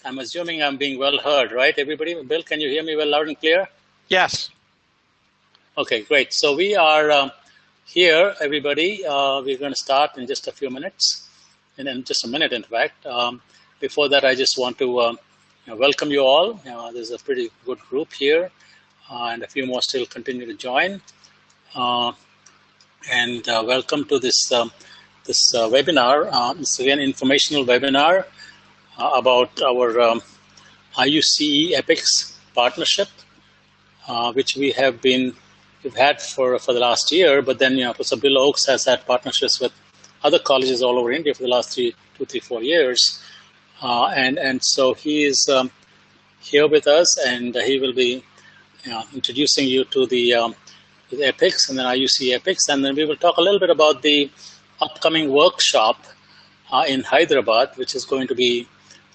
I'm assuming I'm being well heard, right, everybody? Bill, can you hear me well, loud and clear? Yes. Okay, great. So we are here, everybody. We're going to start in just a few minutes, and in just a minute, in fact. Before that, I just want to welcome you all. There's a pretty good group here, and a few more still continue to join. And welcome to this webinar. It's again informational webinar about our IUCEE-EPICS partnership, which we've had for the last year. But then, Professor Bill Oakes has had partnerships with other colleges all over India for the last 2, 3, 4 years, and so he is here with us, and he will be introducing you to the EPICS and then IUCEE-EPICS, and then we will talk a little bit about the upcoming workshop in Hyderabad, which is going to be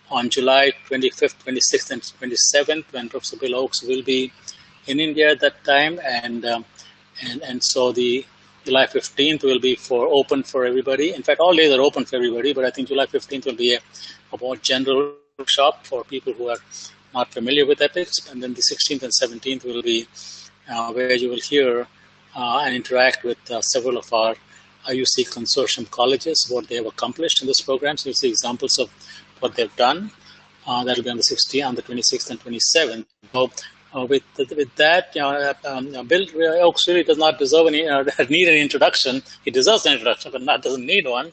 on July 25th, 26th, and 27th, when Professor Bill Oakes will be in India at that time, and so the July 15th will be open for everybody. In fact, all days are open for everybody, but I think July 15th will be a more general workshop for people who are not familiar with EPICS, and then the 16th and 17th will be where you will hear and interact with several of our IUCEE consortium colleges, what they have accomplished in this program. So you'll see examples of what they've done. That'll be on the 16th, on the 26th and 27th. So with that, Bill Oakes really does not deserve need any introduction. He deserves an introduction, but doesn't need one.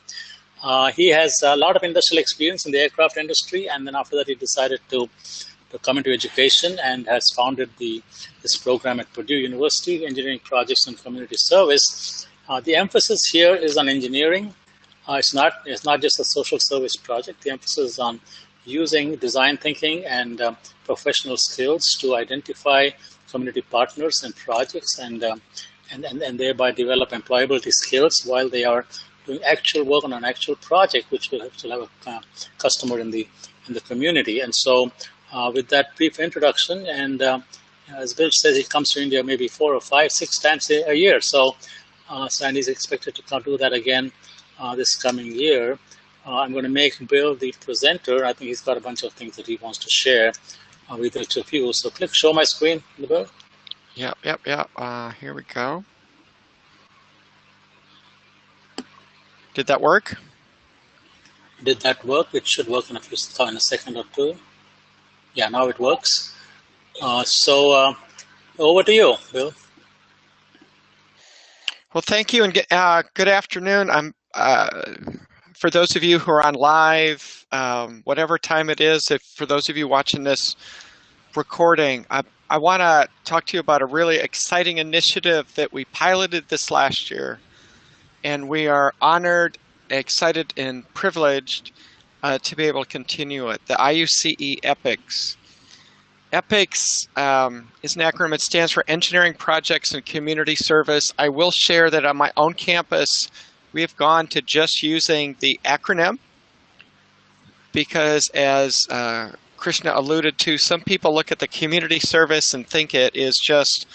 He has a lot of industrial experience in the aircraft industry, and then after that he decided to come into education and has founded this program at Purdue University, Engineering Projects and Community Service. The emphasis here is on engineering. It's not just a social service project. The emphasis is on using design thinking and professional skills to identify community partners and projects, and thereby develop employability skills while they are doing actual work on an actual project, which will have a customer in the community. And so, with that brief introduction, and as Bill says, he comes to India maybe 4 or 5, 6 times a year. So and he's expected to do that again this coming year. I'm going to make Bill the presenter. I think he's got a bunch of things that he wants to share with each of you. So click show my screen, Bill. Yep. Here we go. Did that work? Did that work? It should work in a second or two. Yeah, now it works. So over to you, Bill. Well, thank you, and good afternoon. I'm for those of you who are on live, whatever time it is, for those of you watching this recording, I want to talk to you about a really exciting initiative that we piloted this last year, and we are honored, excited, and privileged to be able to continue it. The IUCEE-EPICS. EPICS is an acronym. It stands for Engineering Projects and Community Service. I will share that on my own campus, we have gone to just using the acronym because, as Krishna alluded to, some people look at the community service and think it is just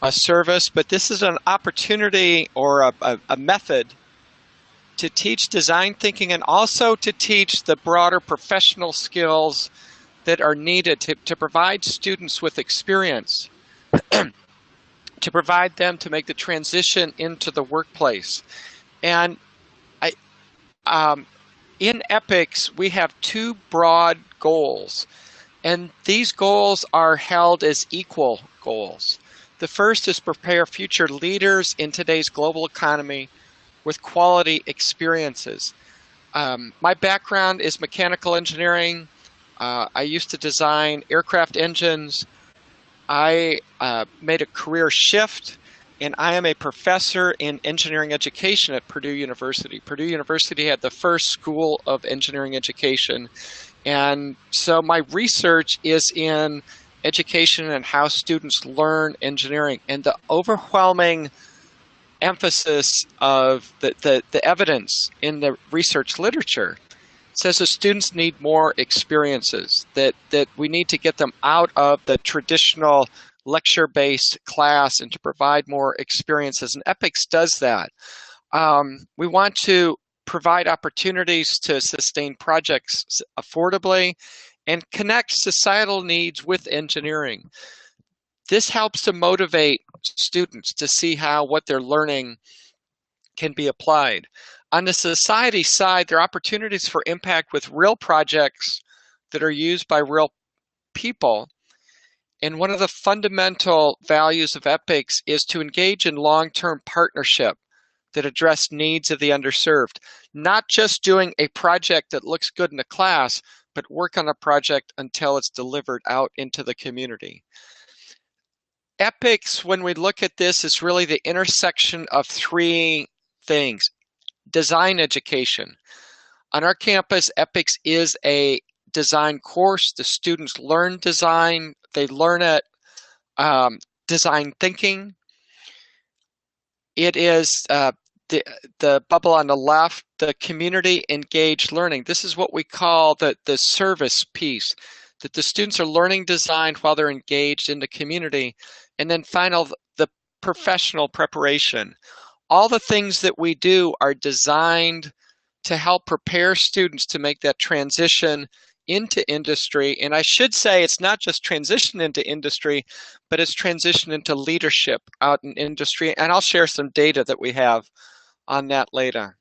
a service, but this is an opportunity or a method to teach design thinking and also to teach the broader professional skills that are needed to provide students with experience, to provide them to make the transition into the workplace. And in EPICS, we have 2 broad goals, and these goals are held as equal goals. The first is prepare future leaders in today's global economy with quality experiences. My background is mechanical engineering. I used to design aircraft engines. I made a career shift, and I am a professor in engineering education at Purdue University. Purdue University had the first school of engineering education, and so my research is in education and how students learn engineering, and the overwhelming emphasis of the evidence in the research literature says that students need more experiences, that we need to get them out of the traditional lecture-based class and to provide more experiences, and EPICS does that. We want to provide opportunities to sustain projects affordably and connects societal needs with engineering. This helps to motivate students to see how what they're learning can be applied. On the society side, there are opportunities for impact with real projects that are used by real people. And one of the fundamental values of EPICS is to engage in long-term partnership that address needs of the underserved, not just doing a project that looks good in the class, but work on a project until it's delivered out into the community. EPICS, when we look at this, is really the intersection of three things. Design education. On our campus, EPICS is a design course. The students learn design. They learn it, design thinking. It is the bubble on the left, the community engaged learning. This is what we call the service piece, that the students are learning design while they're engaged in the community. And then final, the professional preparation. All the things that we do are designed to help prepare students to make that transition into industry. And I should say it's not just transition into industry, but it's transition into leadership out in industry. And I'll share some data that we have on that later.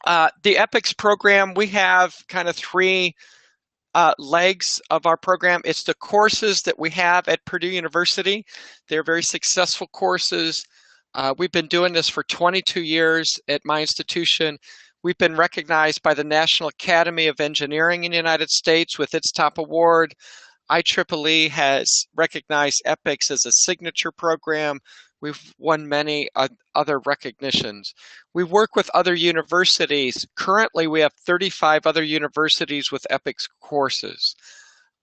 The EPICS program, we have kind of three legs of our program. It's the courses that we have at Purdue University. They're very successful courses. We've been doing this for 22 years at my institution. We've been recognized by the National Academy of Engineering in the United States with its top award. IEEE has recognized EPICS as a signature program. We've won many other recognitions. We work with other universities. Currently, we have 35 other universities with EPICS courses.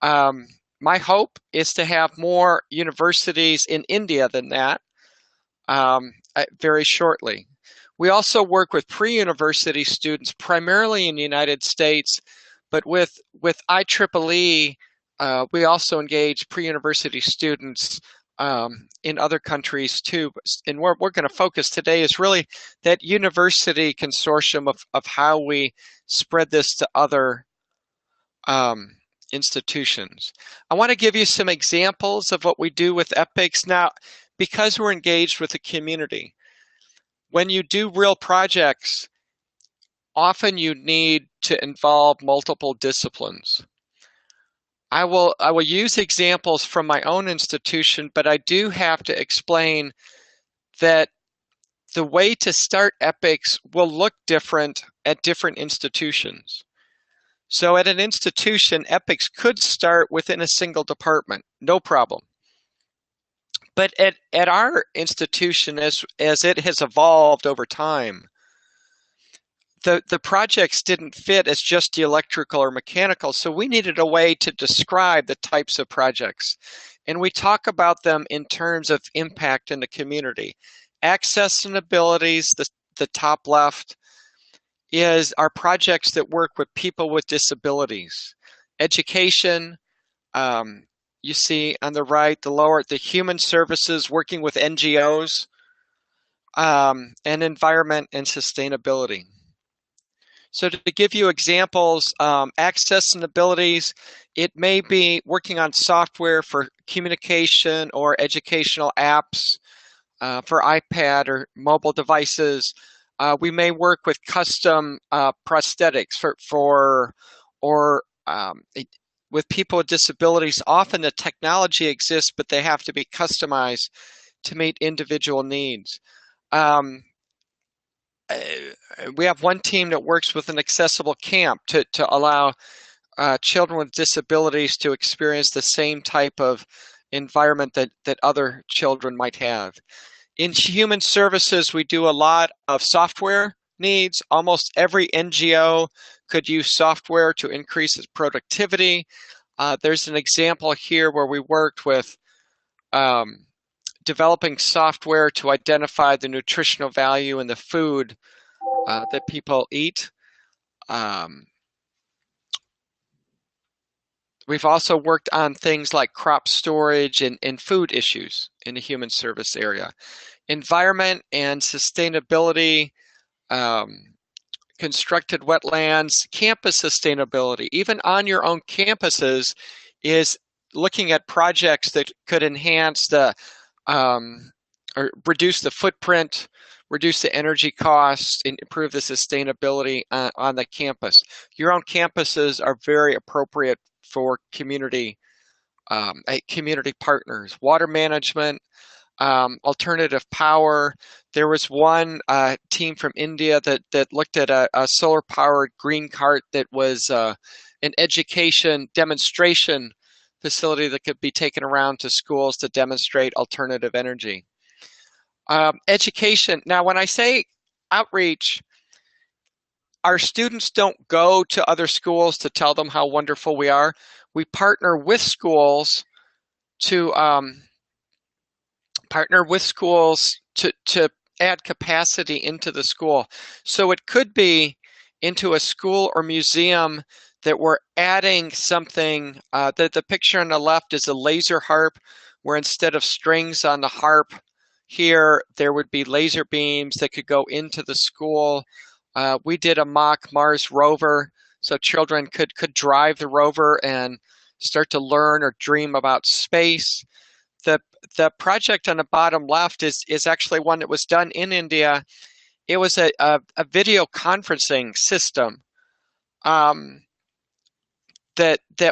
My hope is to have more universities in India than that very shortly. We also work with pre-university students, primarily in the United States, but with IEEE, we also engage pre-university students in other countries too. And where we're going to focus today is really that university consortium of how we spread this to other institutions. I want to give you some examples of what we do with EPICS. Now, because we're engaged with the community, when you do real projects, often you need to involve multiple disciplines. I will use examples from my own institution, but I do have to explain that the way to start EPICS will look different at different institutions. So at an institution, EPICS could start within a single department, no problem. But at our institution, as it has evolved over time, the projects didn't fit as just the electrical or mechanical, so we needed a way to describe the types of projects. And we talk about them in terms of impact in the community. Access and abilities, the top left, are projects that work with people with disabilities. Education, you see on the right, the lower, the human services, working with NGOs, and environment and sustainability. So to give you examples, access and abilities, it may be working on software for communication or educational apps for iPad or mobile devices. We may work with custom prosthetics with people with disabilities. Often the technology exists, but they have to be customized to meet individual needs. We have one team that works with an accessible camp to allow children with disabilities to experience the same type of environment that other children might have. In human services, we do a lot of software needs. Almost every NGO could use software to increase its productivity. There's an example here where we worked with developing software to identify the nutritional value in the food that people eat. We've also worked on things like crop storage and food issues in the human service area. Environment and sustainability constructed wetlands, campus sustainability, even on your own campuses, is looking at projects that could enhance the or reduce the footprint, reduce the energy costs, and improve the sustainability on the campus. Your own campuses are very appropriate for community partners. Water management, alternative power. There was one team from India that looked at a solar-powered green cart that was an education demonstration facility that could be taken around to schools to demonstrate alternative energy. Education. Now, when I say outreach, our students don't go to other schools to tell them how wonderful we are. We partner with schools to add capacity into the school. So it could be into a school or museum that we're adding something. The picture on the left is a laser harp, where instead of strings on the harp here, there would be laser beams that could go into the school. We did a mock Mars rover, so children could drive the rover and start to learn or dream about space. The project on the bottom left is actually one that was done in India. It was a video conferencing system that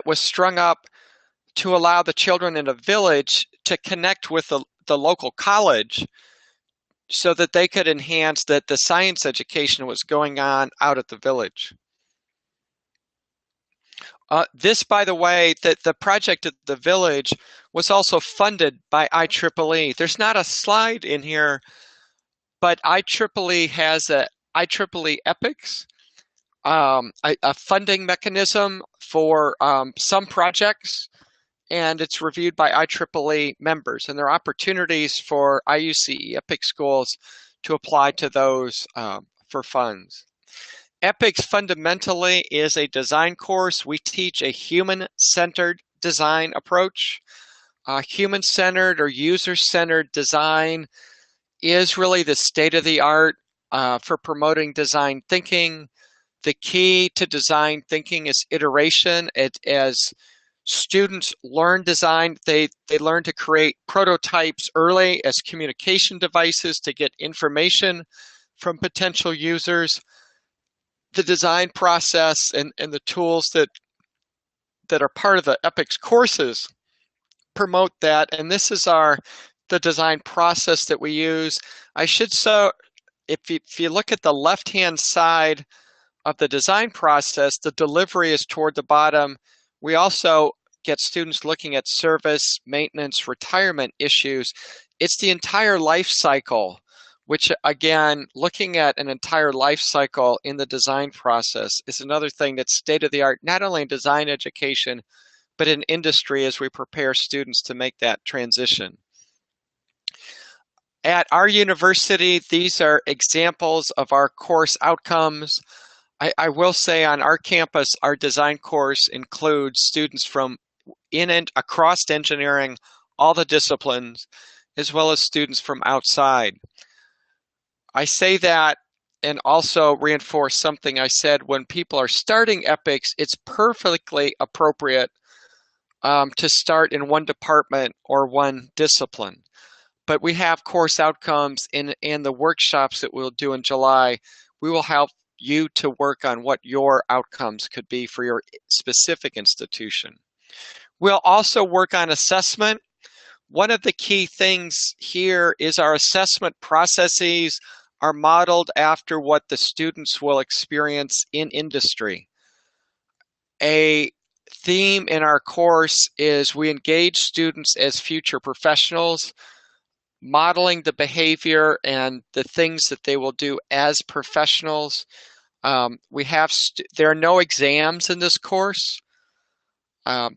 was strung up to allow the children in a village to connect with the local college so that they could enhance the science education was going on out at the village. This, by the way, the project at the village was also funded by IEEE. There's not a slide in here, but IEEE has a IEEE-EPICS, a funding mechanism for some projects, and it's reviewed by IEEE members. And there are opportunities for IUCEE-EPICS schools to apply to those for funds. EPICS fundamentally is a design course. We teach a human-centered design approach. Human-centered or user-centered design is really the state-of-the-art for promoting design thinking. The key to design thinking is iteration. As students learn design, they learn to create prototypes early as communication devices to get information from potential users. The design process and the tools that are part of the EPICS courses promote that, and this is the design process that we use. If you look at the left-hand side of the design process, the delivery is toward the bottom. We also get students looking at service, maintenance, retirement issues. It's the entire life cycle, which again, looking at an entire life cycle in the design process is another thing that's state-of-the-art, not only in design education, but in industry as we prepare students to make that transition. At our university, these are examples of our course outcomes. I will say on our campus, our design course includes students from in and across engineering, all the disciplines, as well as students from outside. I say that and also reinforce something I said. When people are starting EPICS, it's perfectly appropriate to start in one department or one discipline. But we have course outcomes in the workshops that we'll do in July. We will help you to work on what your outcomes could be for your specific institution. We'll also work on assessment. One of the key things here is our assessment processes are modeled after what the students will experience in industry. A theme in our course is we engage students as future professionals, modeling the behavior and the things that they will do as professionals. There are no exams in this course.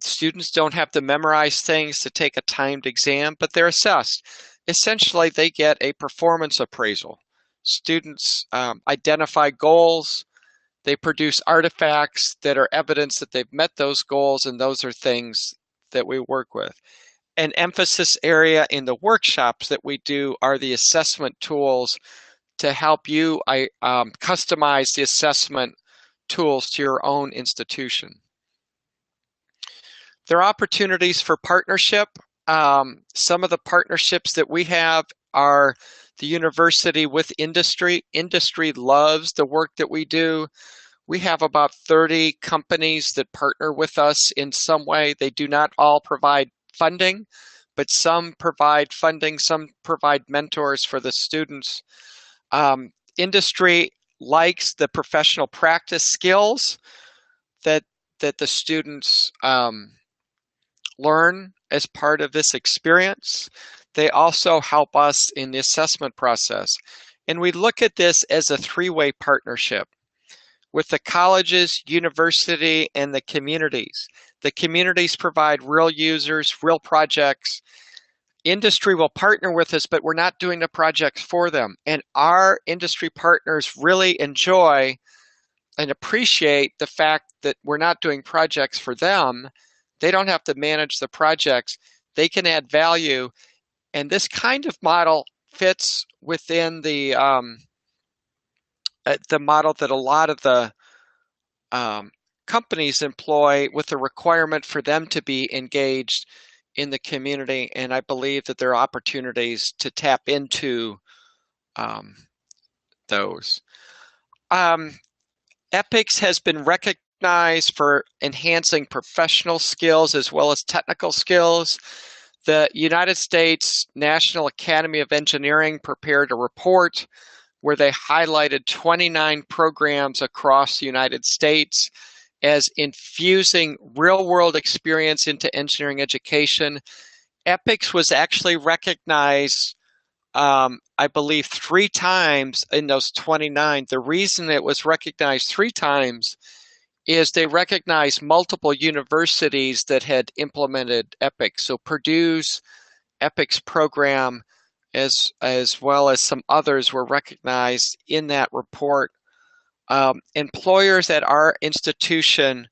Students don't have to memorize things to take a timed exam, but they're assessed. Essentially, they get a performance appraisal. Students identify goals. They produce artifacts that are evidence that they've met those goals, and those are things that we work with. An emphasis area in the workshops that we do are the assessment tools to help you customize the assessment tools to your own institution. There are opportunities for partnership. Some of the partnerships that we have are the university with industry. Industry loves the work that we do. We have about 30 companies that partner with us in some way. They do not all provide funding, but some provide funding, some provide mentors for the students. Industry likes the professional practice skills that the students learn as part of this experience. They also help us in the assessment process. And we look at this as a three-way partnership with the colleges, university, and the communities. The communities provide real users, real projects. Industry will partner with us, but we're not doing the projects for them. And our industry partners really enjoy and appreciate the fact that we're not doing projects for them. They don't have to manage the projects. They can add value. And this kind of model fits within the model that a lot of the companies employ, with the requirement for them to be engaged in the community. And I believe that there are opportunities to tap into those. EPICS has been recognized for enhancing professional skills as well as technical skills. The United States National Academy of Engineering prepared a report where they highlighted 29 programs across the United States as infusing real-world experience into engineering education. EPICS was actually recognized, I believe, 3 times in those 29. The reason it was recognized 3 times is they recognized multiple universities that had implemented EPICS. So Purdue's EPICS program, as well as some others, were recognized in that report. Employers at our institution,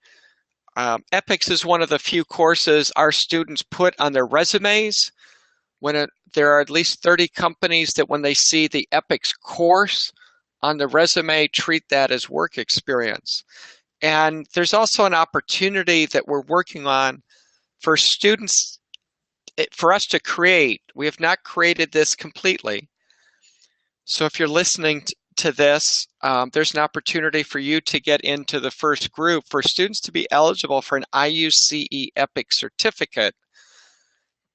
EPICS is one of the few courses our students put on their resumes. There are at least 30 companies that when they see the EPICS course on the resume, treat that as work experience. And there's also an opportunity that we're working on for students, for us to create. We have not created this completely. So if you're listening to this, there's an opportunity for you to get into the first group for students to be eligible for an IUCEE-EPICS certificate,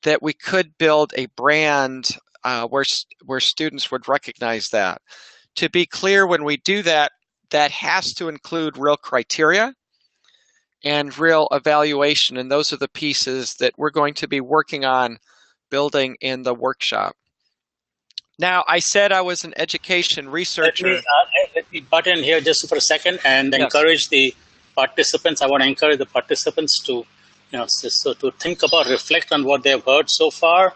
that we could build a brand where students would recognize that. To be clear, when we do that, that has to include real criteria and real evaluation, and those are the pieces that we're going to be working on building in the workshop. Now, I said I was an education researcher. Let me butt in here just for a second and encourage the participants. I want to encourage the participants to, to think about, reflect on what they've heard so far,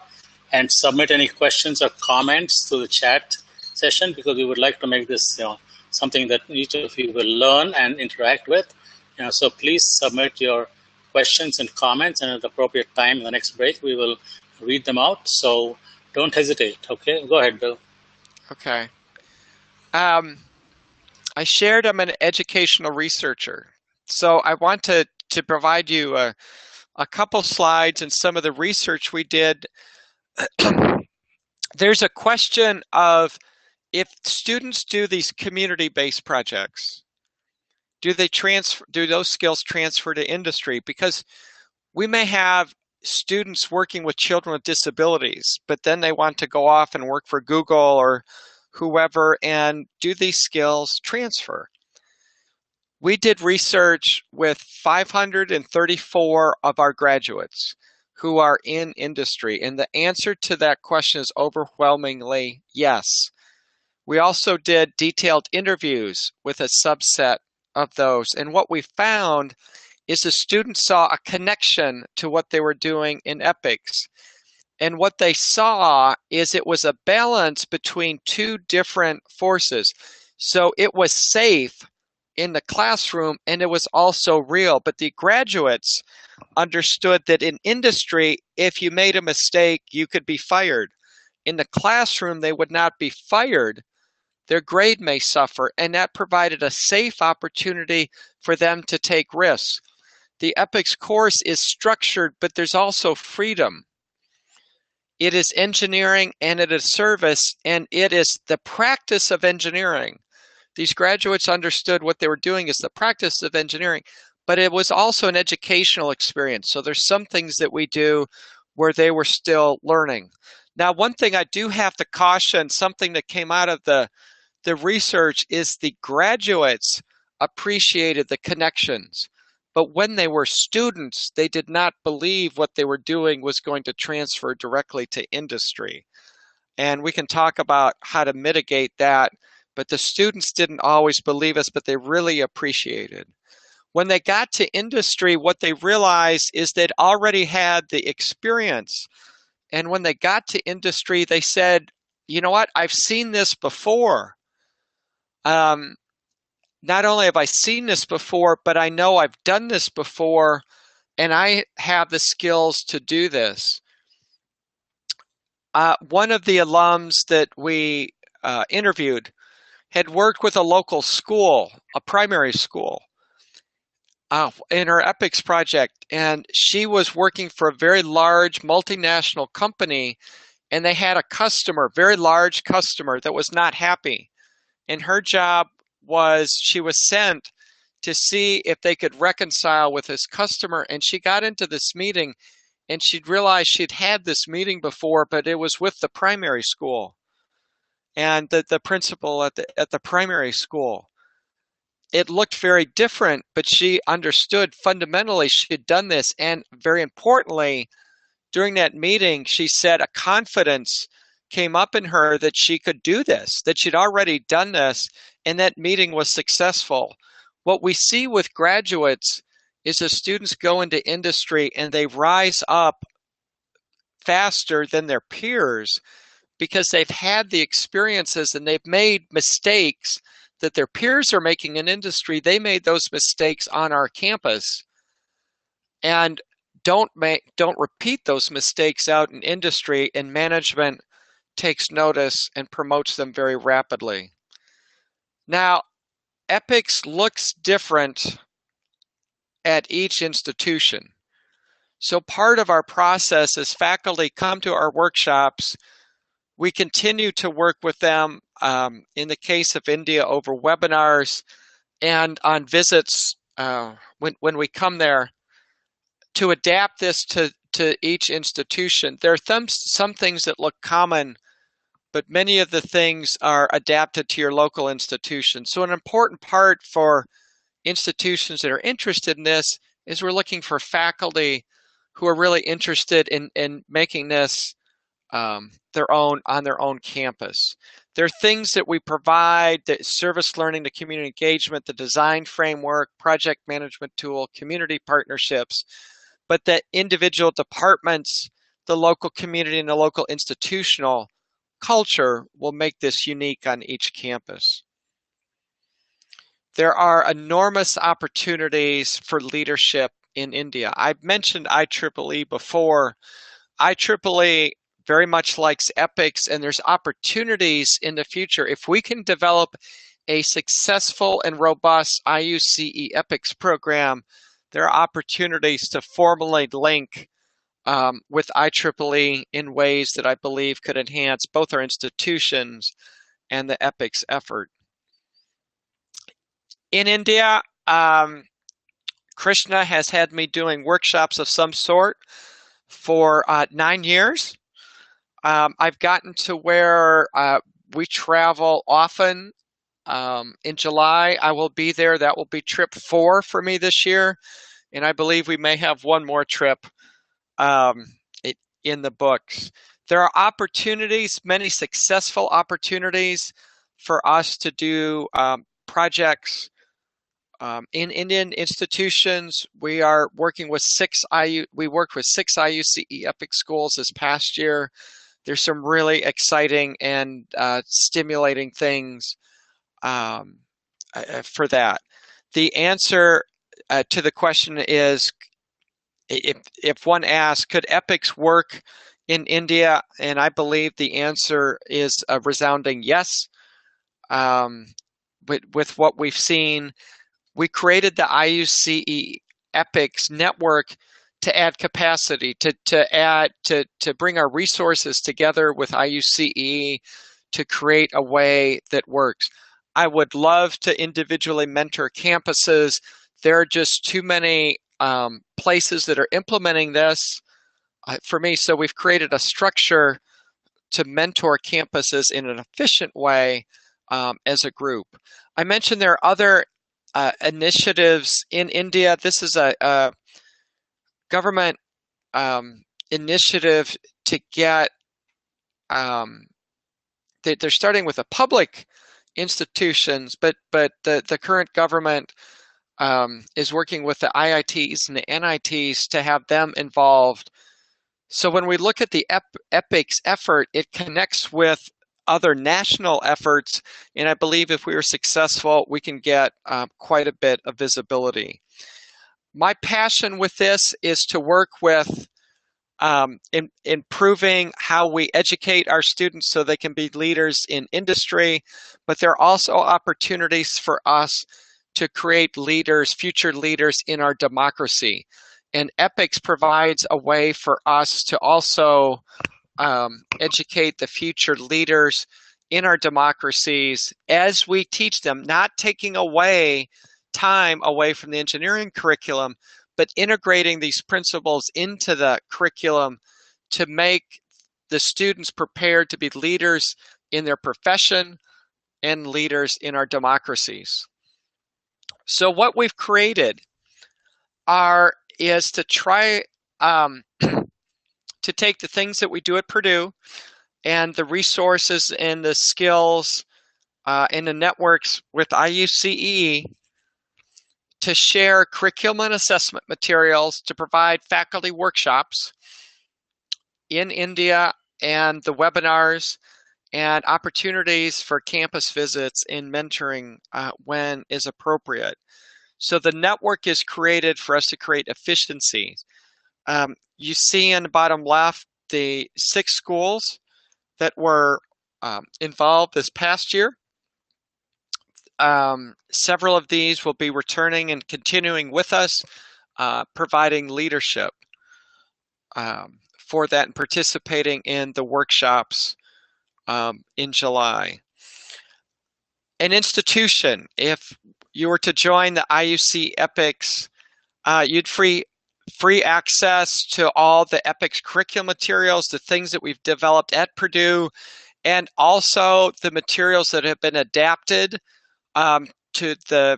and submit any questions or comments to the chat session, because we would like to make this, something that each of you will learn and interact with. So please submit your questions and comments, and at the appropriate time in the next break, we will read them out. So don't hesitate. Okay, go ahead, Bill. Okay. I shared I'm an educational researcher. So I want to provide you a couple slides and some of the research we did. There's a question of, if students do these community-based projects, do those skills transfer to industry? Because we may have students working with children with disabilities, but then they want to go off and work for Google or whoever, and do these skills transfer? We did research with 534 of our graduates who are in industry, and the answer to that question is overwhelmingly yes. We also did detailed interviews with a subset of those, and what we found is the students saw a connection to what they were doing in EPICS. And what they saw is it was a balance between 2 different forces. So it was safe in the classroom, and it was also real. But the graduates understood that in industry, if you made a mistake, you could be fired. In the classroom, they would not be fired. their grade may suffer, and that provided a safe opportunity for them to take risks. The EPICS course is structured, but there's also freedom. It is engineering and it is service, and it is the practice of engineering. These graduates understood what they were doing is the practice of engineering, but it was also an educational experience. So there's some things that we do where they were still learning. Now, one thing I do have to caution, something that came out of the research, is the graduates appreciated the connections. But when they were students, they did not believe what they were doing was going to transfer directly to industry. And we can talk about how to mitigate that, but the students didn't always believe us, but they really appreciated. When they got to industry, what they realized is they'd already had the experience. And when they got to industry, they said, you know what, I've seen this before. Not only have I seen this before, but I know I've done this before, and I have the skills to do this. One of the alums that we interviewed had worked with a local school, a primary school, in her EPICS project, and she was working for a very large multinational company, and they had a customer, very large customer, that was not happy. And her job was, she was sent to see if they could reconcile with this customer. And she got into this meeting, and she'd realized she'd had this meeting before, but it was with the primary school and the principal at the primary school. It looked very different, but she understood fundamentally she had done this. And very importantly, during that meeting, she said a confidence came up in her that she could do this, that she'd already done this, and that meeting was successful. What we see with graduates is the students go into industry and they rise up faster than their peers because they've had the experiences and they've made mistakes that their peers are making in industry. They made those mistakes on our campus, and don't repeat those mistakes out in industry, and management takes notice and promotes them very rapidly. Now, EPICS looks different at each institution. So part of our process is faculty come to our workshops. We continue to work with them, in the case of India, over webinars and on visits when we come there, to adapt this to each institution. There are some things that look common, but many of the things are adapted to your local institution. So an important part for institutions that are interested in this is we're looking for faculty who are really interested in making this their own on their own campus. There are things that we provide, the service learning, the community engagement, the design framework, project management tool, community partnerships, but that individual departments, the local community, and the local institutional culture will make this unique on each campus. There are enormous opportunities for leadership in India. I've mentioned IEEE before. IEEE very much likes EPICS, and there's opportunities in the future. If we can develop a successful and robust IUCEE-EPICS program, there are opportunities to formally link with IEEE in ways that I believe could enhance both our institutions and the EPICS effort. In India, Krishna has had me doing workshops of some sort for 9 years. I've gotten to where we travel often. In July, I will be there. That will be trip 4 for me this year. And I believe we may have one more trip in the books. There are opportunities, many successful opportunities for us to do projects in Indian institutions. We are working with we worked with 6 IUCEE-EPICS schools this past year. There's some really exciting and stimulating things for that. The answer to the question is, if one asks, could EPICS work in India? And I believe the answer is a resounding yes. with what we've seen. We created the IUCEE-EPICS network to add capacity, to bring our resources together with IUCE to create a way that works. I would love to individually mentor campuses. There are just too many places that are implementing this for me. So we've created a structure to mentor campuses in an efficient way as a group. I mentioned there are other initiatives in India. This is a government initiative to get, they're starting with the public institutions, but the current government is working with the IITs and the NITs to have them involved. So when we look at the EPICS effort, it connects with other national efforts, and I believe if we are successful, we can get quite a bit of visibility. My passion with this is to work with improving how we educate our students so they can be leaders in industry, but there are also opportunities for us to create leaders, future leaders in our democracy. And EPICS provides a way for us to also educate the future leaders in our democracies as we teach them, not taking away time away from the engineering curriculum, but integrating these principles into the curriculum to make the students prepared to be leaders in their profession and leaders in our democracies. So what we've created is to try to take the things that we do at Purdue and the resources and the skills and the networks with IUCEE to share curriculum and assessment materials, to provide faculty workshops in India, and the webinars and opportunities for campus visits and mentoring when is appropriate. So the network is created for us to create efficiencies. You see in the bottom left the 6 schools that were involved this past year. Several of these will be returning and continuing with us, providing leadership for that and participating in the workshops in July. An institution, if you were to join the IUCEE-EPICS, you'd free access to all the EPICS curriculum materials, the things that we've developed at Purdue, and also the materials that have been adapted to the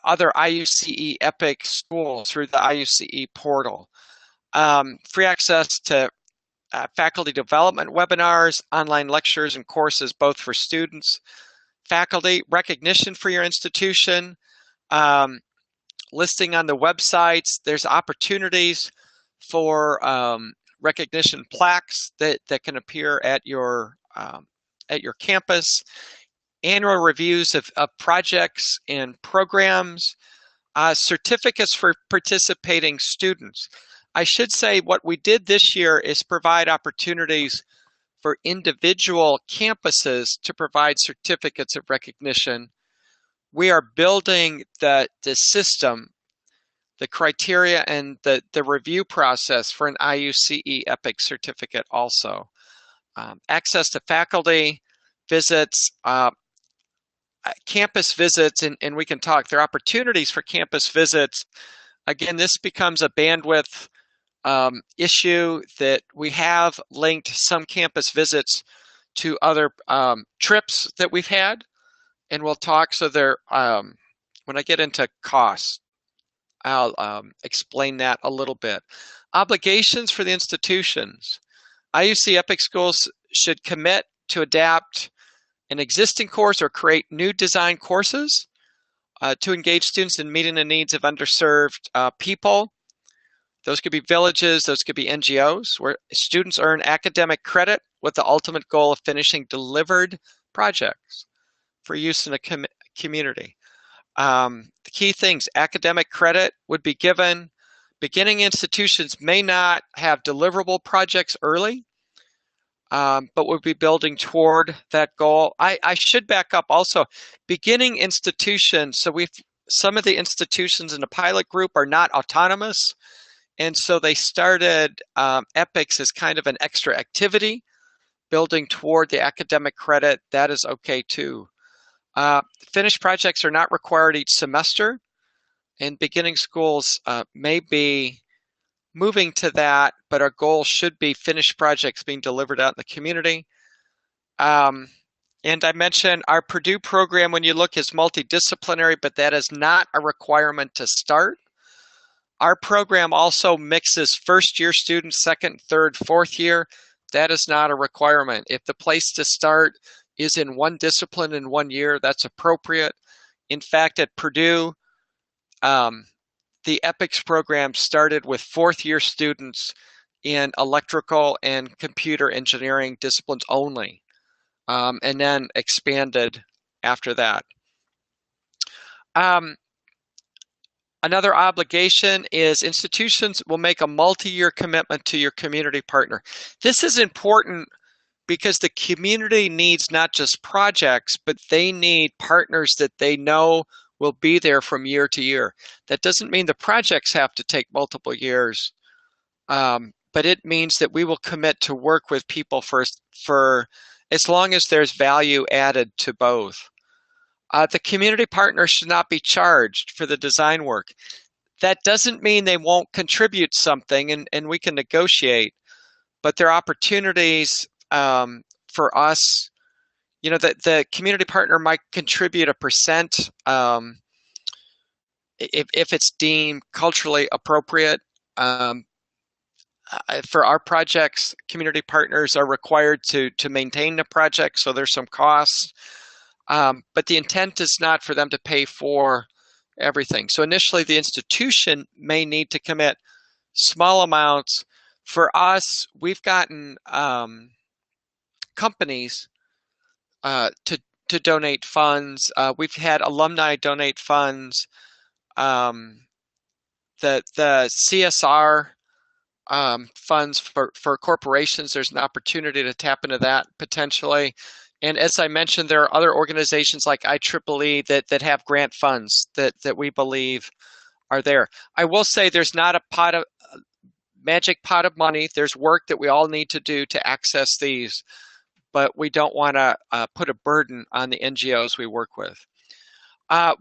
other IUCEE-EPICS schools through the IUCEE portal. Free access to faculty development webinars, online lectures and courses, both for students, faculty, recognition for your institution, listing on the websites. There's opportunities for recognition plaques that can appear at your campus, annual reviews of projects and programs, certificates for participating students. I should say what we did this year is provide opportunities for individual campuses to provide certificates of recognition. We are building the system, the criteria, and the review process for an IUCEE-EPICS certificate also. Access to faculty visits, campus visits, and we can talk. There are opportunities for campus visits. Again, this becomes a bandwidth issue that we have linked some campus visits to other trips that we've had, and we'll talk. So there, when I get into costs, I'll explain that a little bit. Obligations for the institutions. IUCEE-EPICS schools should commit to adapt an existing course or create new design courses to engage students in meeting the needs of underserved people. Those could be villages, those could be NGOs, where students earn academic credit with the ultimate goal of finishing delivered projects for use in a community. The key things: academic credit would be given. Beginning institutions may not have deliverable projects early. but we'll be building toward that goal. I should back up also. Beginning institutions, so some of the institutions in the pilot group are not autonomous, and so they started EPICS as kind of an extra activity, building toward the academic credit. That is okay too. Finished projects are not required each semester, and beginning schools may be moving to that, but our goal should be finished projects being delivered out in the community. And I mentioned our Purdue program, when you look, is multidisciplinary, but that is not a requirement to start. Our program also mixes first-year students, second, third, fourth year. That is not a requirement. If the place to start is in one discipline in 1 year, that's appropriate. In fact, at Purdue, the EPICS program started with fourth-year students in electrical and computer engineering disciplines only, and then expanded after that. Another obligation is institutions will make a multi-year commitment to your community partner. This is important because the community needs not just projects, but they need partners that they know will be there from year to year. That doesn't mean the projects have to take multiple years, but it means that we will commit to work with people for as long as there's value added to both. The community partners should not be charged for the design work. That doesn't mean they won't contribute something, and we can negotiate, but there are opportunities for us. You know, the community partner might contribute a percent if it's deemed culturally appropriate. For our projects, community partners are required to maintain the project, so there's some costs. But the intent is not for them to pay for everything. So initially, the institution may need to commit small amounts. For us, we've gotten companies to donate funds. We've had alumni donate funds. The CSR funds for corporations, there's an opportunity to tap into that potentially. And as I mentioned, there are other organizations like IEEE that have grant funds that we believe are there. I will say there's not a magic pot of money. There's work that we all need to do to access these, but we don't want to put a burden on the NGOs we work with.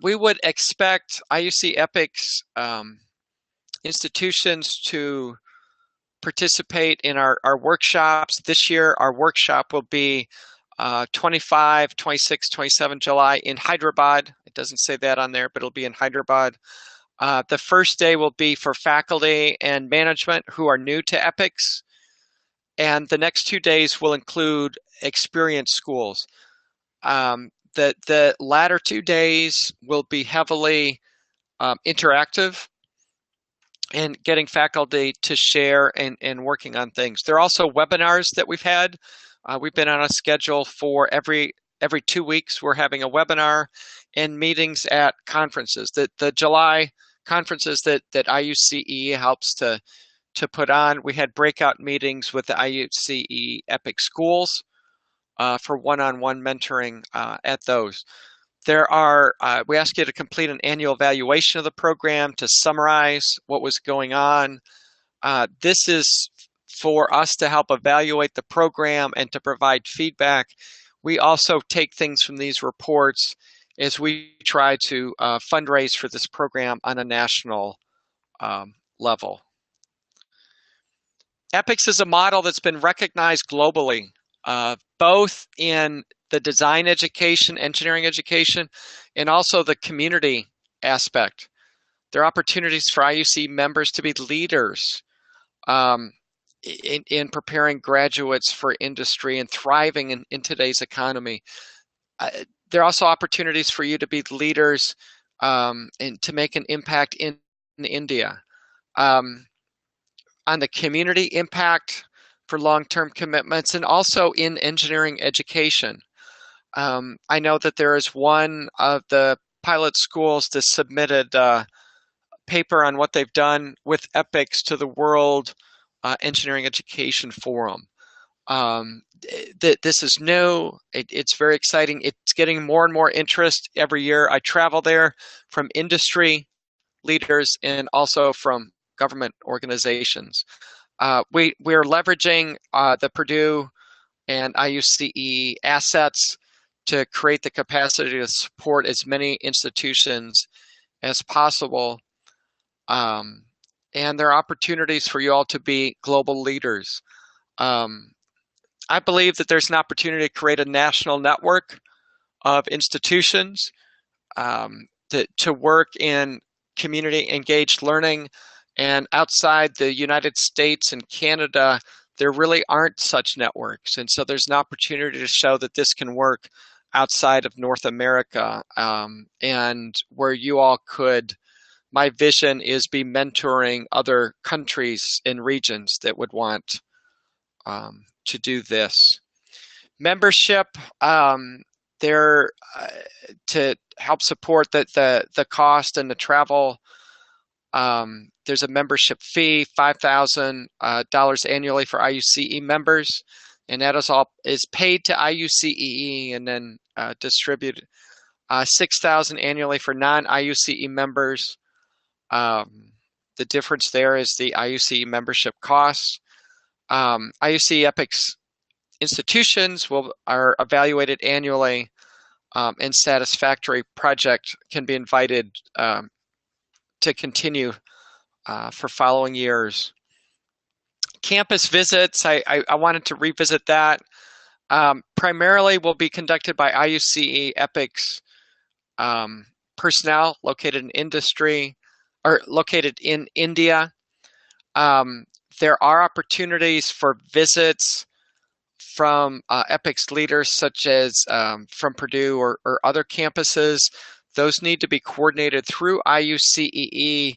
We would expect IUCEE-EPICS institutions to participate in our workshops. This year, our workshop will be 25, 26, 27 July in Hyderabad. It doesn't say that on there, but it'll be in Hyderabad. The first day will be for faculty and management who are new to EPICS. And the next 2 days will include experienced schools. The latter 2 days will be heavily interactive and getting faculty to share and working on things. There are also webinars that we've had. We've been on a schedule for every 2 weeks. We're having a webinar and meetings at conferences. The July conferences that IUCEE helps to put on. We had breakout meetings with the IUCEE-EPICS schools for one-on-one mentoring at those. We ask you to complete an annual evaluation of the program to summarize what was going on. This is for us to help evaluate the program and to provide feedback. We also take things from these reports as we try to fundraise for this program on a national level. EPICS is a model that's been recognized globally, both in the design education, engineering education, and also the community aspect. There are opportunities for IUCEE members to be leaders in preparing graduates for industry and thriving in today's economy. There are also opportunities for you to be leaders and to make an impact in India. On the community impact for long-term commitments, and also in engineering education. I know that there is one of the pilot schools that submitted a paper on what they've done with EPICS to the World Engineering Education Forum. This is new. It's very exciting. It's getting more and more interest every year. I travel there from industry leaders and also from government organizations. We're leveraging the Purdue and IUCE assets to create the capacity to support as many institutions as possible. And there are opportunities for you all to be global leaders. I believe that there's an opportunity to create a national network of institutions to work in community engaged learning. And outside the United States and Canada, there really aren't such networks. And so there's an opportunity to show that this can work outside of North America, and where you all could, my vision is be mentoring other countries and regions that would want to do this. Membership, there to help support the cost and the travel. There's a membership fee, $5,000 annually for IUCE members, and that is paid to IUCEE and then distributed. $6,000 annually for non-IUCE members. The difference there is the IUCE membership costs. IUCEE-EPICS institutions are evaluated annually, and satisfactory project can be invited to continue for following years. Campus visits, I wanted to revisit that. Primarily will be conducted by IUCEE-EPICS personnel located in industry or located in India. There are opportunities for visits from EPICS leaders, such as from Purdue or other campuses. Those need to be coordinated through IUCEE.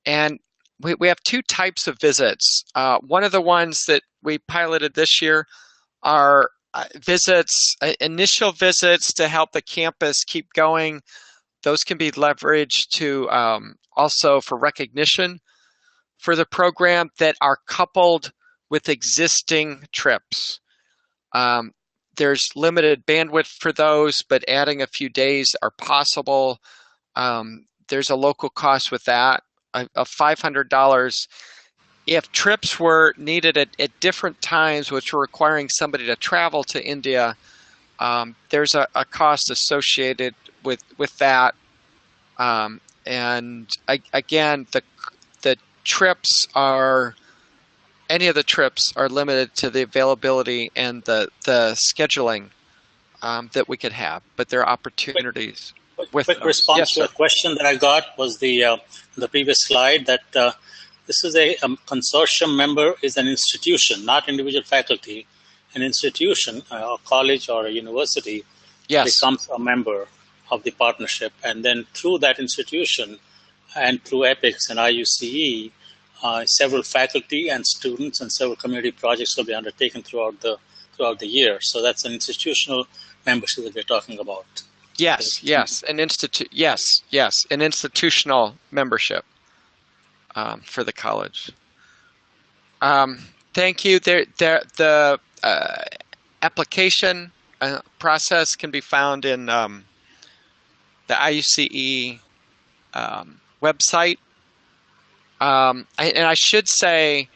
And we have two types of visits. One of the ones that we piloted this year are visits, initial visits to help the campus keep going. Those can be leveraged to also for recognition for the program that are coupled with existing trips. There's limited bandwidth for those, but adding a few days are possible. There's a local cost with that of $500. If trips were needed at different times, which were requiring somebody to travel to India, there's a cost associated with that. And again, the trips are, any of the trips are limited to the availability and the scheduling that we could have, but there are opportunities. Quick response yes, to a question that I got was the previous slide that this is a consortium member is an institution, not individual faculty. An institution, a college or a university, becomes a member of the partnership, and then through that institution and through EPICS and IUCE, several faculty and students and several community projects will be undertaken throughout the year. So that's an institutional membership that we're talking about. Yes, an institutional membership for the college. Thank you. The application process can be found in the IUCE website. And I should say,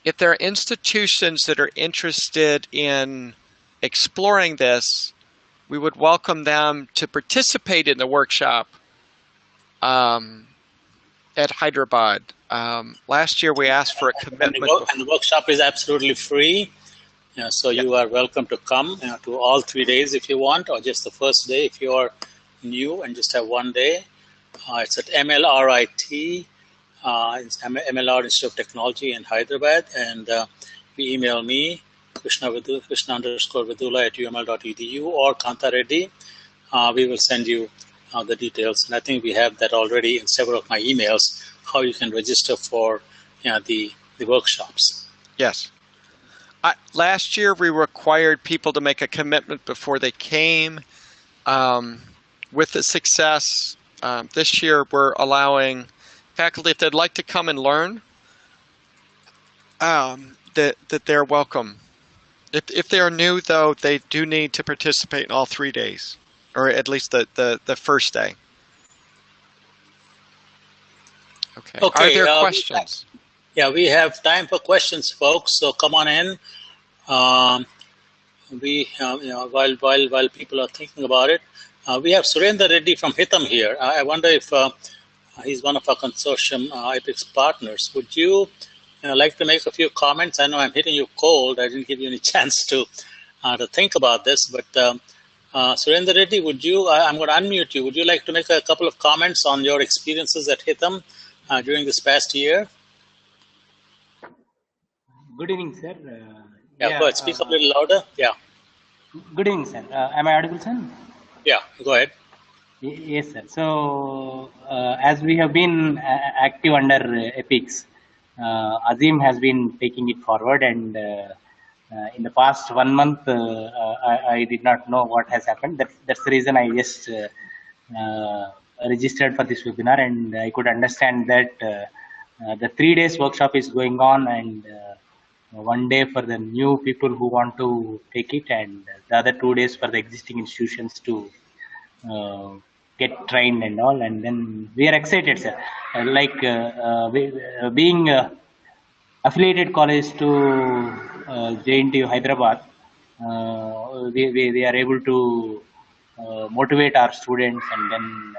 if there are institutions that are interested in exploring this, we would welcome them to participate in the workshop at Hyderabad. Last year we asked for a commitment. And the workshop is absolutely free. So you are welcome to come to all 3 days if you want, or just the first day if you are new and just have 1 day. It's at MLRIT, MLR Institute of Technology in Hyderabad, and you email me, Krishna_Vidula@uml.edu or Kanta Reddy. We will send you the details, and I think we have that already in several of my emails, how you can register for the workshops. Yes. Last year we required people to make a commitment before they came. With the success, this year we're allowing faculty, if they'd like to come and learn, that they're welcome If they are new, though, they do need to participate in all 3 days, or at least the first day. Okay. Are there questions? We have time for questions, folks. So come on in. While people are thinking about it, we have Surendra Reddy from Hitam here. I wonder if he's one of our consortium IUCEE-EPICS partners. Would you like to make a few comments? I know I'm hitting you cold. I didn't give you any chance to think about this, but Surendra Reddy, I'm going to unmute you. Would you like to make a couple of comments on your experiences at Hitam during this past year? Good evening, sir. Go ahead. Speak a little louder. Yeah. Good evening, sir. Am I audible, sir? Yeah, go ahead. Yes, sir. So, as we have been active under EPICS, Azim has been taking it forward, and in the past 1 month, I did not know what has happened. That's the reason I just registered for this webinar, and I could understand that the 3 days workshop is going on, and 1 day for the new people who want to take it, and the other 2 days for the existing institutions to get trained and all. And then we are excited, sir. Being affiliated college to JNTU Hyderabad, we are able to motivate our students, and then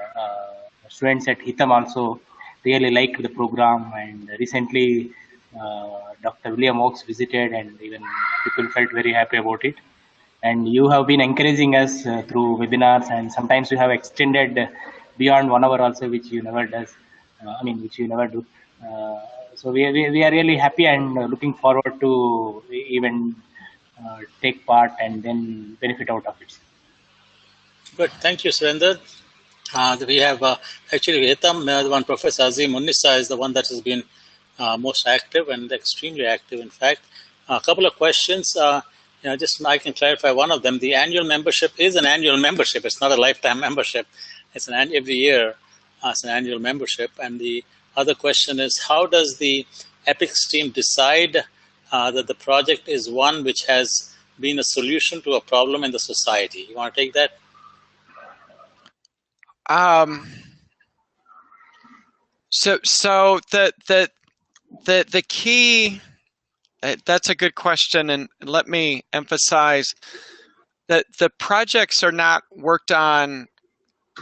students at Hitam also really like the program. And recently Dr. William Oakes visited, and even people felt very happy about it. And you have been encouraging us through webinars, and sometimes you have extended beyond 1 hour also, which you never does. Which you never do. So we are really happy and looking forward to even take part and then benefit out of it. Good, thank you, Surendra. We have actually Hitam, one Professor Azim Unnisa is the one that has been most active and extremely active, in fact. A couple of questions. Just I can clarify one of them. The annual membership is an annual membership. It's not a lifetime membership. It's every year. It's an annual membership. And the other question is, how does the EPICS team decide that the project is one which has been a solution to a problem in the society? You want to take that? So the key. That's a good question, and let me emphasize that the projects are not worked on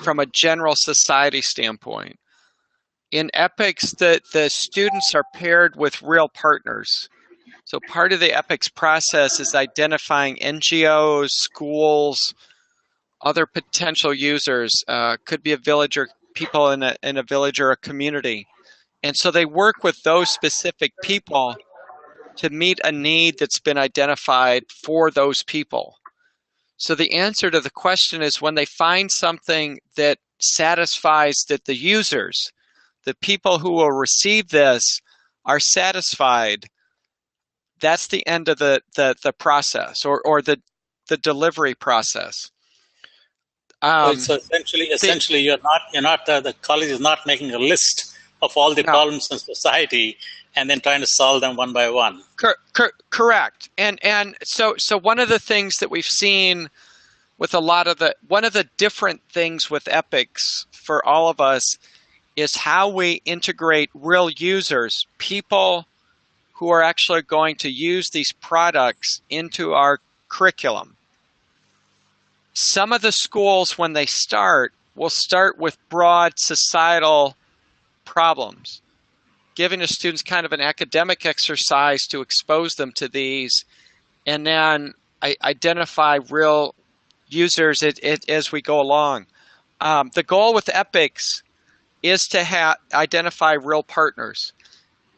from a general society standpoint. In EPICS, the students are paired with real partners. So part of the EPICS process is identifying NGOs, schools, other potential users, could be a village or people in a village or a community. And so they work with those specific people to meet a need that's been identified for those people. So the answer to the question is, when they find something that satisfies that the users, the people who will receive this, are satisfied, that's the end of the process, or the delivery process. So essentially, you're not the college is not making a list of all the problems in society and then trying to solve them one by one. Correct. And so one of the things that we've seen with one of the different things with EPICS for all of us is how we integrate real users, people who are actually going to use these products, into our curriculum. Some of the schools, when they start, will start with broad societal problems, giving the students kind of an academic exercise to expose them to these, and then identify real users as we go along. The goal with EPICS is to identify real partners.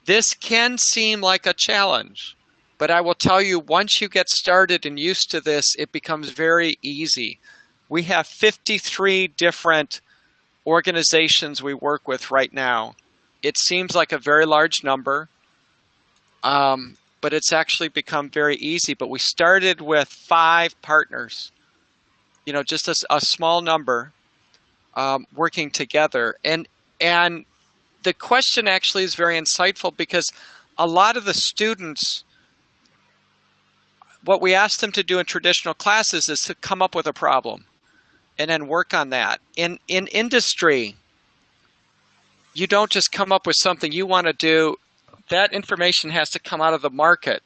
This can seem like a challenge, but I will tell you, once you get started and used to this, it becomes very easy. We have 53 different organizations we work with right now. It seems like a very large number, but it's actually become very easy. But we started with 5 partners, just a small number, working together. And the question actually is very insightful, because a lot of the students what we ask them to do in traditional classes is to come up with a problem and then work on that. In industry, you don't just come up with something you want to do. That information has to come out of the market.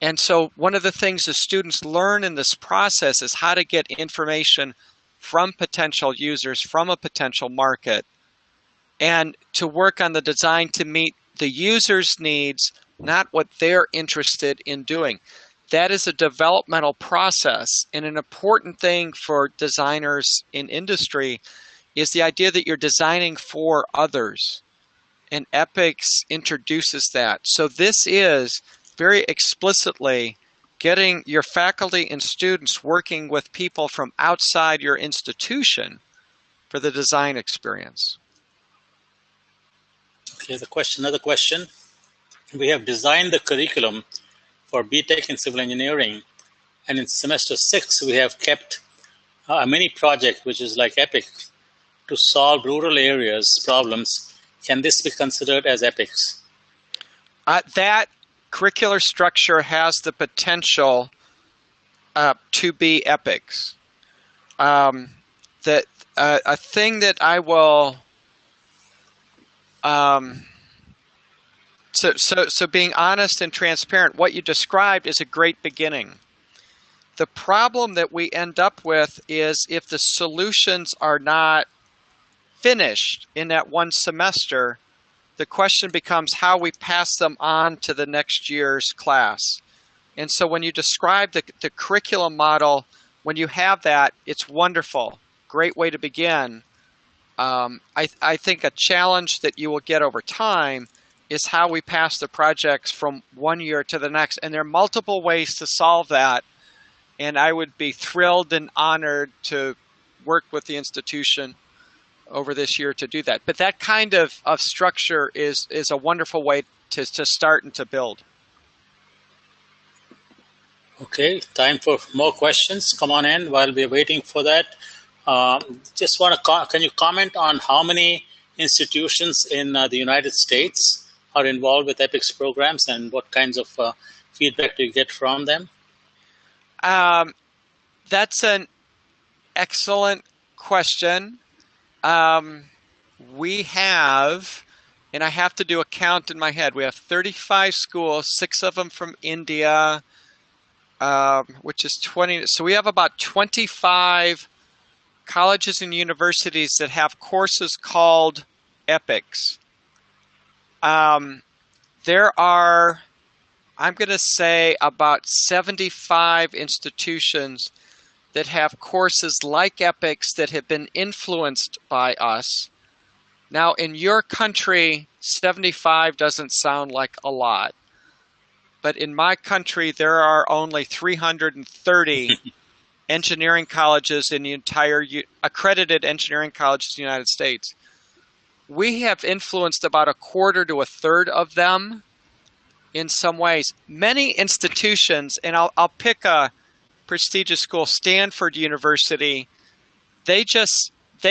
And so one of the things the students learn in this process is how to get information from potential users, from a potential market, and to work on the design to meet the user's needs, not what they're interested in doing. That is a developmental process, and an important thing for designers in industry is the idea that you're designing for others, and EPICS introduces that. So this is very explicitly getting your faculty and students working with people from outside your institution for the design experience. Okay, another question. We have designed the curriculum for BTech in civil engineering, and in semester 6 we have kept a mini project which is like EPIC to solve rural areas problems. Can this be considered as EPICS? That curricular structure has the potential to be EPICS. A thing that I will so being honest and transparent, what you described is a great beginning. The problem that we end up with is if the solutions are not finished in that one semester, the question becomes how we pass them on to the next year's class. And so when you describe the curriculum model, when you have that, it's wonderful. Great way to begin. I think a challenge that you will get over time is how we pass the projects from one year to the next. And there are multiple ways to solve that. And I would be thrilled and honored to work with the institution over this year to do that. But that kind of structure is a wonderful way to start and to build. Okay, time for more questions. Come on in while we're waiting for that. Just want to, can you comment on how many institutions in the United States are involved with EPICS programs, and what kinds of feedback do you get from them? That's an excellent question. We have, and I have to do a count in my head, we have 35 schools, 6 of them from India, which is 20. So we have about 25 colleges and universities that have courses called EPICS. There are, I'm going to say, about 75 institutions that have courses like EPICS that have been influenced by us. Now, in your country, 75 doesn't sound like a lot. But in my country, there are only 330 engineering colleges in the entire, accredited engineering colleges in the United States. We have influenced about a quarter to a third of them in some ways. Many institutions, and I'll pick a prestigious school, Stanford University, they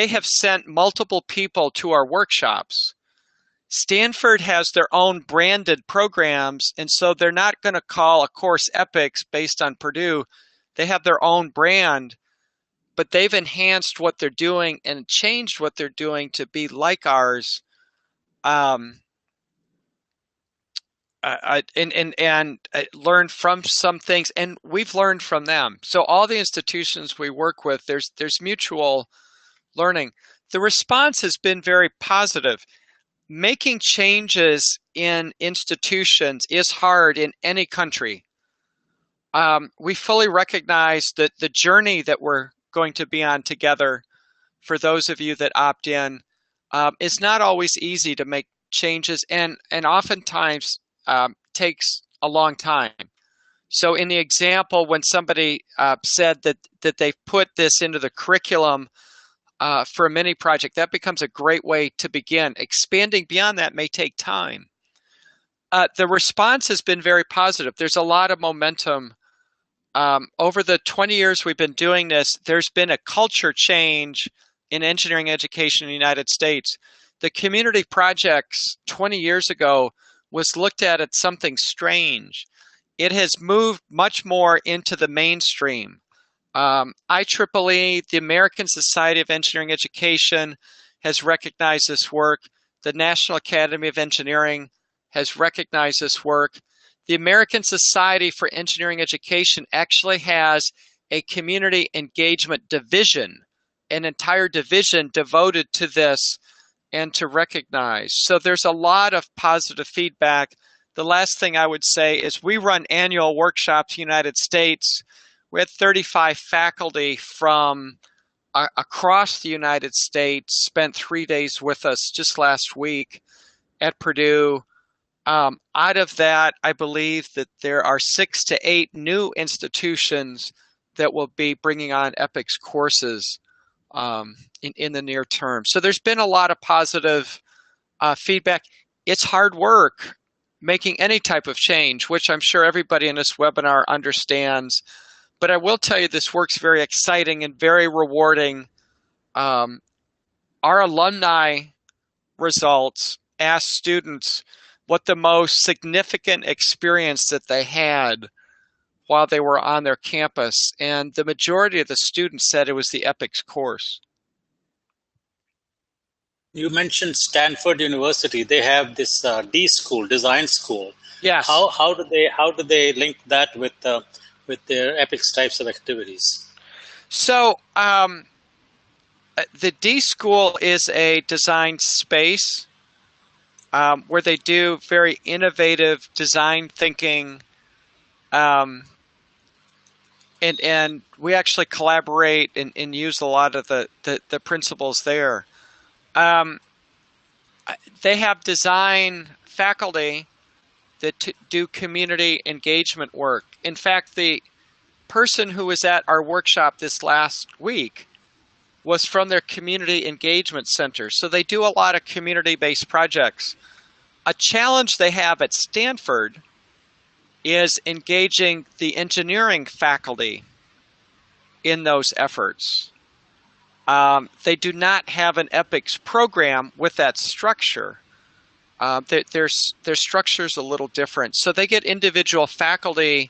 have sent multiple people to our workshops. Stanford has their own branded programs, and so they're not going to call a course EPICS based on Purdue. They have their own brand, but they've enhanced what they're doing and changed what they're doing to be like ours. And learned from some things, and we've learned from them. So all the institutions we work with, there's mutual learning. The response has been very positive. Making changes in institutions is hard in any country. We fully recognize that the journey that we're going to be on together, for those of you that opt in, is not always easy to make changes, and oftentimes takes a long time. So in the example, when somebody said that they put this into the curriculum for a mini project, that becomes a great way to begin. Expanding beyond that may take time. The response has been very positive. There's a lot of momentum. Over the 20 years we've been doing this, there's been a culture change in engineering education in the United States. The community projects 20 years ago was looked at as something strange. it has moved much more into the mainstream. IEEE, the American Society of Engineering Education, has recognized this work. The National Academy of Engineering has recognized this work. The American Society for Engineering Education actually has a community engagement division, an entire division devoted to this and to recognize. So there's a lot of positive feedback. The last thing I would say is we run annual workshops in the United States. We had 35 faculty from across the United States spent 3 days with us just last week at Purdue. Out of that, I believe that there are 6 to 8 new institutions that will be bringing on EPICS courses in the near term. So there's been a lot of positive feedback. It's hard work making any type of change, which I'm sure everybody in this webinar understands. But I will tell you this work's very exciting and very rewarding. Our alumni results ask students what the most significant experience that they had while they were on their campus, and the majority of the students said it was the EPICS course. You mentioned Stanford University. They have this D school, design school. Yes. How do they link that with their EPICS types of activities? So the D school is a design space where they do very innovative design thinking, and we actually collaborate and use a lot of the principles there. They have design faculty that do community engagement work. In fact, the person who was at our workshop this last week was from their community engagement center. So they do a lot of community-based projects. A challenge they have at Stanford is engaging the engineering faculty in those efforts. They do not have an EPICS program with that structure. Their structure's a little different. So they get individual faculty.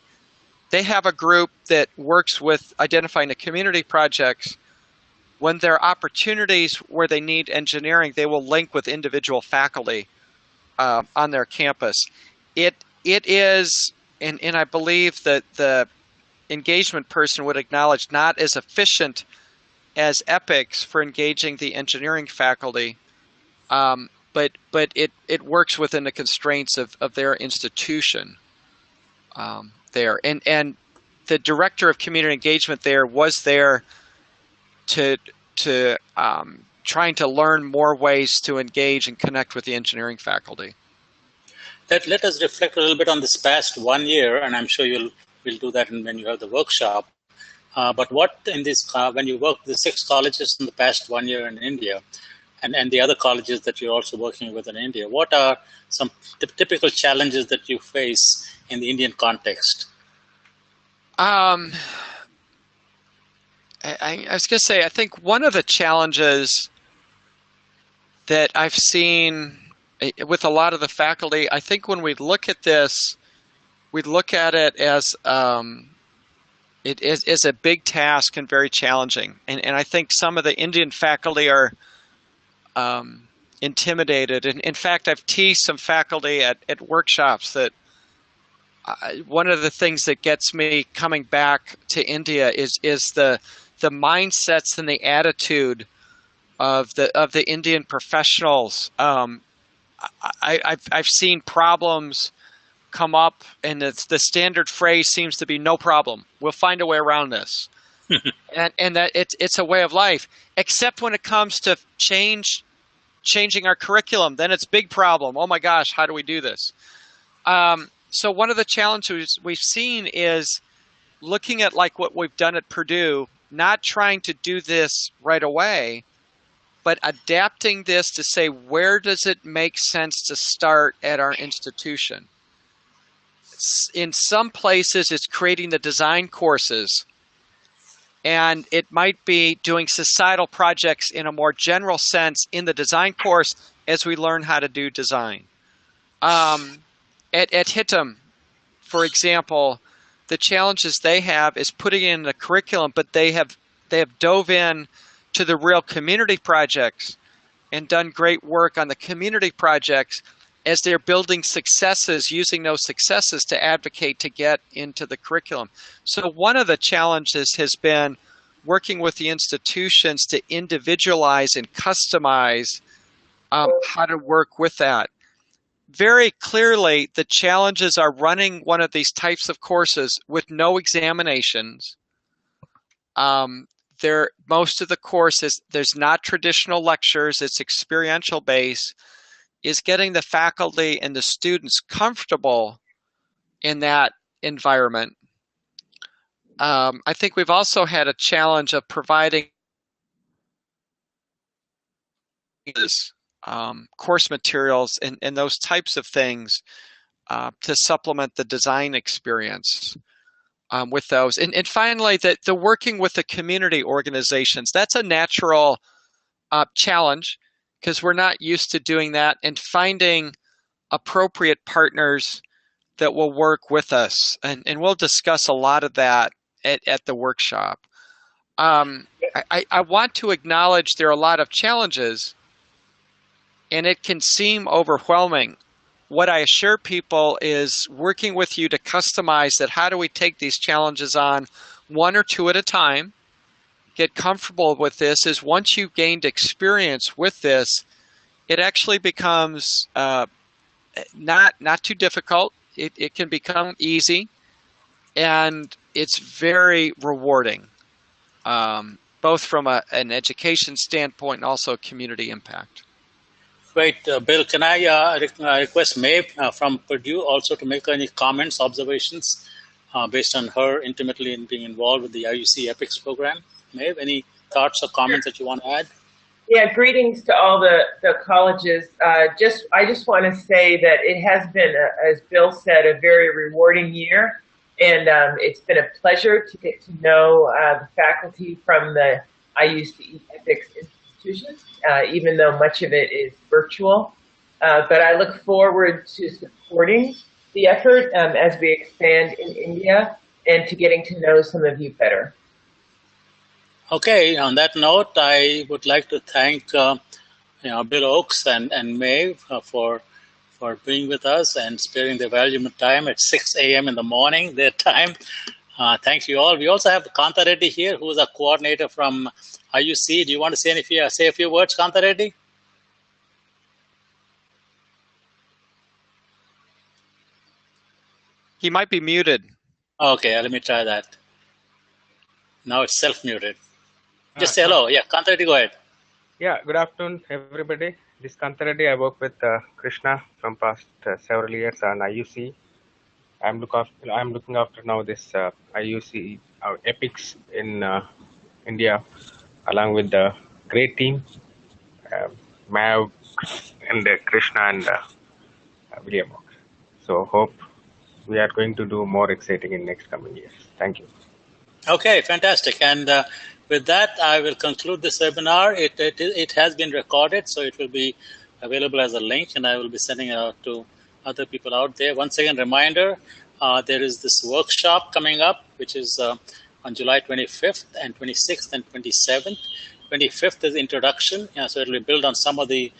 They have a group that works with identifying the community projects. When there are opportunities where they need engineering, they will link with individual faculty on their campus. It is, and I believe that the engagement person would acknowledge, not as efficient as EPICS for engaging the engineering faculty, but it works within the constraints of their institution there. And the director of community engagement there was there to trying to learn more ways to engage and connect with the engineering faculty. Let us reflect a little bit on this past 1 year, and I'm sure we'll do that when you have the workshop. But what in this, when you work with the 6 colleges in the past 1 year in India, and the other colleges that you're also working with in India, what are some typical challenges that you face in the Indian context? I was going to say, I think one of the challenges that I've seen with a lot of the faculty, I think when we look at this, we look at it as it is a big task and very challenging. And I think some of the Indian faculty are intimidated. And in fact, I've teased some faculty at workshops that one of the things that gets me coming back to India is the mindsets and the attitude of the Indian professionals. I've seen problems come up, and the standard phrase seems to be "no problem. We'll find a way around this," and that it's a way of life. Except when it comes to changing our curriculum, then it's big problem. Oh my gosh, how do we do this? So one of the challenges we've seen is looking at like what we've done at Purdue, not trying to do this right away, but adapting this to say, where does it make sense to start at our institution? In some places, it's creating the design courses, and it might be doing societal projects in a more general sense in the design course as we learn how to do design. At Hittam, for example, the challenges they have is putting in the curriculum, but they have dove in to the real community projects and done great work on the community projects as they're building successes, using those successes to advocate to get into the curriculum. So one of the challenges has been working with the institutions to individualize and customize how to work with that. Very clearly, the challenges are running one of these types of courses with no examinations. Most of the courses, there's not traditional lectures, it's experiential based, is getting the faculty and the students comfortable in that environment. I think we've also had a challenge of providing course materials and those types of things to supplement the design experience with those. And finally, the working with the community organizations, that's a natural challenge because we're not used to doing that, and finding appropriate partners that will work with us. And we'll discuss a lot of that at the workshop. I want to acknowledge there are a lot of challenges, and it can seem overwhelming. What I assure people is working with you to customize that. How do we take these challenges on one or two at a time, get comfortable with this, is once you've gained experience with this, it actually becomes not too difficult. It can become easy, and it's very rewarding, both from an education standpoint and also community impact. Great. Bill, can I request Maeve from Purdue also to make any comments, observations based on her intimately being involved with the IUCEE-EPICS program? Maeve, any thoughts or comments that you want to add? Yeah, greetings to all the colleges. I just want to say that it has been, as Bill said, a very rewarding year. And it's been a pleasure to get to know the faculty from the IUCEE-EPICS institutions, even though much of it is virtual. But I look forward to supporting the effort as we expand in India and to getting to know some of you better. Okay, on that note, I would like to thank Bill Oakes and Maeve for being with us and sparing their valuable time at 6 a.m. in the morning, their time. Thank you all. We also have Kanta Reddy here, who is a coordinator from IUCEE. Do you want to say a few words, Kanta Reddy? He might be muted. Okay, let me try that. Now it's self-muted. Just say hello. Yeah, Kanta Reddy, go ahead. Yeah, good afternoon, everybody. This is Kanta Reddy. I work with Krishna from past several years on IUCEE. I'm looking after now this IUCEE EPICS in India, along with the great team, Mav and Krishna and William. So hope we are going to do more exciting in next coming years. Thank you. Okay, fantastic. And with that, I will conclude this webinar. It has been recorded, so it will be available as a link, and I will be sending it out to other people out there. Once again, reminder, there is this workshop coming up, which is on July 25th and 26th and 27th. 25th is introduction, so it will be built on some of the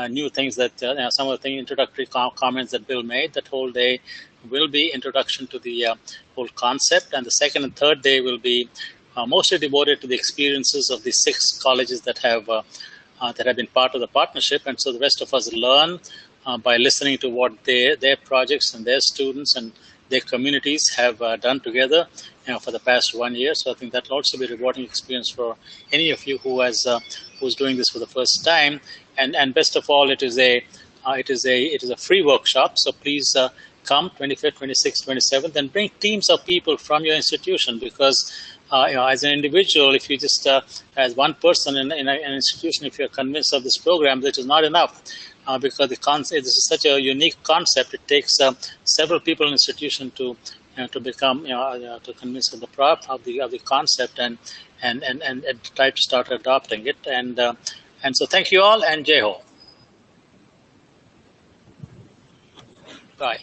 new things that, some of the introductory comments that Bill made. That whole day will be introduction to the whole concept, and the second and third day will be mostly devoted to the experiences of the 6 colleges that have been part of the partnership. And so the rest of us learn by listening to what their projects and their students and their communities have done together for the past 1 year. So I think that will also be a rewarding experience for any of you who's doing this for the first time. And best of all, it is a free workshop. So please come 25th, 26th, 27th, and bring teams of people from your institution, because as an individual, if you just as one person in an institution, if you're convinced of this program, that is not enough, because this is such a unique concept. It takes several people in the institution to become to convince of the concept and try to start adopting it. And so thank you all, and Jai Ho. Bye.